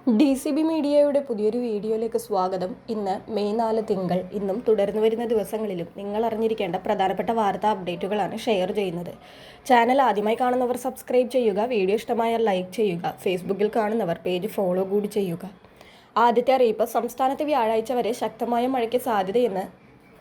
DCB മീഡിയയുടെ പുതിയൊരു വീഡിയോയിലേക്ക് സ്വാഗതം. ഇന്ന് മെയ് 4 തിങ്കൾ. ഇന്നും തുടർന്നു വരുന്ന ദിവസങ്ങളിലും നിങ്ങൾ അറിഞ്ഞിരിക്കേണ്ട പ്രധാനപ്പെട്ട വാർത്താ അപ്ഡേറ്റുകളാണ് ഷെയർ ചെയ്യുന്നത്. ചാനൽ ആദ്യമായി കാണുന്നവർ സബ്സ്ക്രൈബ് ചെയ്യുക, വീഡിയോ ഇഷ്ടമായാൽ ലൈക്ക് ചെയ്യുക, ഫേസ്ബുക്കിൽ കാണുന്നവർ പേജ് ഫോളോ കൂടി ചെയ്യുക. ആദ്യത്തെ അറിയിപ്പ്, സംസ്ഥാനത്ത് വ്യാഴാഴ്ച വരെ ശക്തമായ മഴയ്ക്ക് സാധ്യതയെന്ന്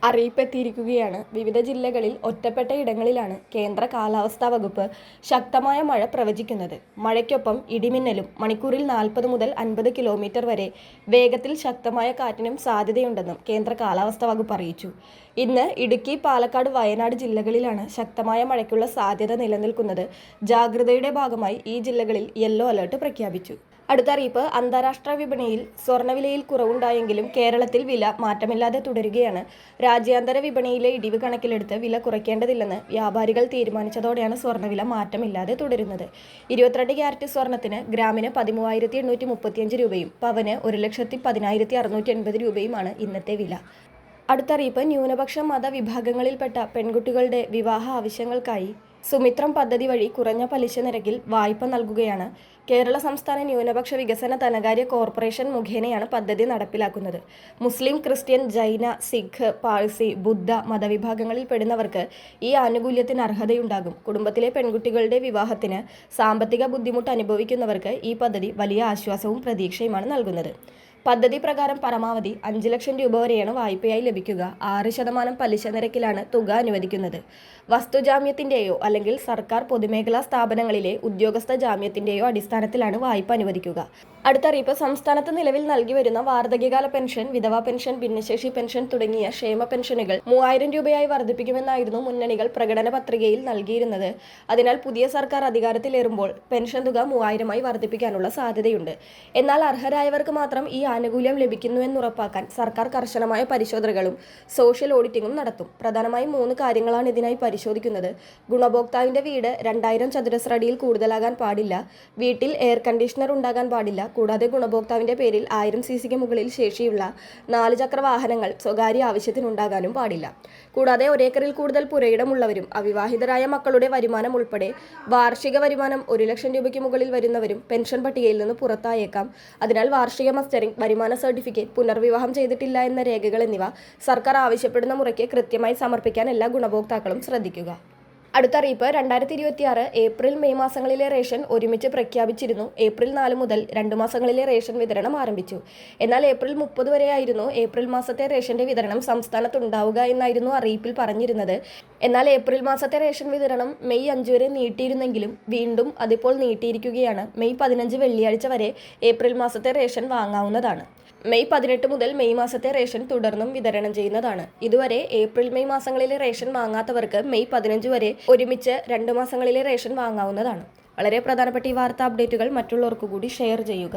അറിയിപ്പെത്തിയിരിക്കുകയാണ്. വിവിധ ജില്ലകളിൽ ഒറ്റപ്പെട്ട ഇടങ്ങളിലാണ് കേന്ദ്ര കാലാവസ്ഥാ വകുപ്പ് ശക്തമായ മഴ പ്രവചിക്കുന്നത്. മഴയ്ക്കൊപ്പം ഇടിമിന്നലും മണിക്കൂറിൽ 40 മുതൽ 50 കിലോമീറ്റർ വരെ വേഗത്തിൽ ശക്തമായ കാറ്റിനും സാധ്യതയുണ്ടെന്നും കേന്ദ്ര കാലാവസ്ഥാ വകുപ്പ് അറിയിച്ചു. ഇന്ന് ഇടുക്കി, പാലക്കാട്, വയനാട് ജില്ലകളിലാണ് ശക്തമായ മഴയ്ക്കുള്ള സാധ്യത നിലനിൽക്കുന്നത്. ജാഗ്രതയുടെ ഭാഗമായി ഈ ജില്ലകളിൽ യെല്ലോ അലർട്ട് പ്രഖ്യാപിച്ചു. അടുത്ത അറിയിപ്പ്, അന്താരാഷ്ട്ര വിപണിയിൽ സ്വർണ്ണവിലയിൽ കുറവുണ്ടായെങ്കിലും കേരളത്തിൽ വില മാറ്റമില്ലാതെ തുടരുകയാണ്. രാജ്യാന്തര വിപണിയിലെ ഇടിവ് കണക്കിലെടുത്ത് വില കുറയ്ക്കേണ്ടതില്ലെന്ന് വ്യാപാരികൾ തീരുമാനിച്ചതോടെയാണ് സ്വർണ്ണവില മാറ്റമില്ലാതെ തുടരുന്നത്. 22 ക്യാരറ്റ് സ്വർണ്ണത്തിന് ഗ്രാമിന് 13,835 രൂപയും പവന് 1,10,680 രൂപയുമാണ് ഇന്നത്തെ വില. അടുത്ത അറിയിപ്പ്, ന്യൂനപക്ഷ മതവിഭാഗങ്ങളിൽപ്പെട്ട പെൺകുട്ടികളുടെ വിവാഹ ആവശ്യങ്ങൾക്കായി സുമിത്രം പദ്ധതി വഴി കുറഞ്ഞ പലിശ നിരക്കിൽ വായ്പ നൽകുകയാണ്. കേരള സംസ്ഥാന ന്യൂനപക്ഷ വികസന ധനകാര്യ കോർപ്പറേഷൻ മുഖേനയാണ് പദ്ധതി നടപ്പിലാക്കുന്നത്. മുസ്ലിം, ക്രിസ്ത്യൻ, ജൈന, സിഖ്, പാഴ്സി, ബുദ്ധ മതവിഭാഗങ്ങളിൽ പെടുന്നവർക്ക് ഈ ആനുകൂല്യത്തിന് അർഹതയുണ്ടാകും. കുടുംബത്തിലെ പെൺകുട്ടികളുടെ വിവാഹത്തിന് സാമ്പത്തിക ബുദ്ധിമുട്ട് അനുഭവിക്കുന്നവർക്ക് ഈ പദ്ധതി വലിയ ആശ്വാസവും പ്രതീക്ഷയുമാണ് നൽകുന്നത്. പദ്ധതി പ്രകാരം പരമാവധി 5 ലക്ഷം രൂപ വരെയാണ് വായ്പയായി ലഭിക്കുക. 6% പലിശ നിരക്കിലാണ് തുക അനുവദിക്കുന്നത്. വസ്തുജാമ്യത്തിൻ്റെയോ അല്ലെങ്കിൽ സർക്കാർ പൊതുമേഖലാ സ്ഥാപനങ്ങളിലെ ഉദ്യോഗസ്ഥ ജാമ്യത്തിൻ്റെയോ അടിസ്ഥാനത്തിലാണ് വായ്പ അനുവദിക്കുക. അടുത്ത അറിയിപ്പ്, സംസ്ഥാനത്ത് നിലവിൽ നൽകി വരുന്ന വാർദ്ധക്യകാല പെൻഷൻ, വിധവാ പെൻഷൻ, ഭിന്നശേഷി പെൻഷൻ തുടങ്ങിയ ക്ഷേമ പെൻഷനുകൾ 3000 രൂപയായി വർദ്ധിപ്പിക്കുമെന്നായിരുന്നു മുന്നണികൾ പ്രകടന പത്രികയിൽ നൽകിയിരുന്നത്. അതിനാൽ പുതിയ സർക്കാർ അധികാരത്തിലേറുമ്പോൾ പെൻഷൻ തുക 3000-ആയി വർദ്ധിപ്പിക്കാനുള്ള സാധ്യതയുണ്ട്. എന്നാൽ അർഹരായവർക്ക് മാത്രം ഈ ആനുകൂല്യം ലഭിക്കുന്നുവെന്നുറപ്പാക്കാൻ സർക്കാർ കർശനമായ പരിശോധനകളും സോഷ്യൽ ഓഡിറ്റിംഗും നടത്തും. പ്രധാനമായും 3 കാര്യങ്ങളാണ് ഇതിനായി പരിശോധിക്കുന്നത്. ഗുണഭോക്താവിന്റെ വീട് 2000 ചതുരശ്ര അടിയിൽ കൂടുതലാകാൻ പാടില്ല. വീട്ടിൽ എയർ കണ്ടീഷണർ ഉണ്ടാകാൻ പാടില്ല. കൂടാതെ ഗുണഭോക്താവിന്റെ പേരിൽ 1000 cc മുകളിൽ ശേഷിയുള്ള 4 ചക്ര വാഹനങ്ങൾ സ്വകാര്യ ആവശ്യത്തിനുണ്ടാകാനും പാടില്ല. കൂടാതെ 1 ഏക്കറിൽ കൂടുതൽ പുരയിടമുള്ളവരും അവിവാഹിതരായ മക്കളുടെ വരുമാനം ഉൾപ്പെടെ വാർഷിക വരുമാനം 1 ലക്ഷം രൂപയ്ക്ക് മുകളിൽ വരുന്നവരും പെൻഷൻ പട്ടികയിൽ നിന്ന് പുറത്തായേക്കാം. അതിനാൽ വാർഷിക മസ്റ്ററിംഗ്, വരുമാന സർട്ടിഫിക്കറ്റ്, പുനർവിവാഹം ചെയ്തിട്ടില്ല എന്ന രേഖകൾ എന്നിവ സർക്കാർ ആവശ്യപ്പെടുന്ന മുറയ്ക്ക് കൃത്യമായി സമർപ്പിക്കാൻ എല്ലാ ഗുണഭോക്താക്കളും ശ്രദ്ധിക്കുക. അടുത്ത അറിയിപ്പ്, 2026 ഏപ്രിൽ മെയ് മാസങ്ങളിലെ റേഷൻ ഒരുമിച്ച് പ്രഖ്യാപിച്ചിരുന്നു. ഏപ്രിൽ 4 മുതൽ 2 മാസങ്ങളിലെ റേഷൻ വിതരണം ആരംഭിച്ചു. എന്നാൽ ഏപ്രിൽ 30 വരെയായിരുന്നു ഏപ്രിൽ മാസത്തെ റേഷന്റെ വിതരണം സംസ്ഥാനത്തുണ്ടാവുക എന്നായിരുന്നു അറിയിപ്പിൽ പറഞ്ഞിരുന്നത്. എന്നാൽ ഏപ്രിൽ മാസത്തെ റേഷൻ വിതരണം മെയ് 5 വരെ നീട്ടിയിരുന്നെങ്കിലും വീണ്ടും അതിപ്പോൾ നീട്ടിയിരിക്കുകയാണ്. മെയ് 15 വെള്ളിയാഴ്ച വരെ ഏപ്രിൽ മാസത്തെ റേഷൻ വാങ്ങാവുന്നതാണ്. മെയ് 18 മുതൽ മെയ് മാസത്തെ റേഷൻ തുടർന്നും വിതരണം ചെയ്യുന്നതാണ്. ഇതുവരെ ഏപ്രിൽ മെയ് മാസങ്ങളിലെ റേഷൻ വാങ്ങാത്തവർക്ക് മെയ് 15 വരെ ഒരുമിച്ച് 2 മാസങ്ങളിലെ റേഷൻ വാങ്ങാവുന്നതാണ്. വളരെ പ്രധാനപ്പെട്ട ഈ വാർത്താ അപ്ഡേറ്റുകൾ മറ്റുള്ളവർക്ക് കൂടി ഷെയർ ചെയ്യുക.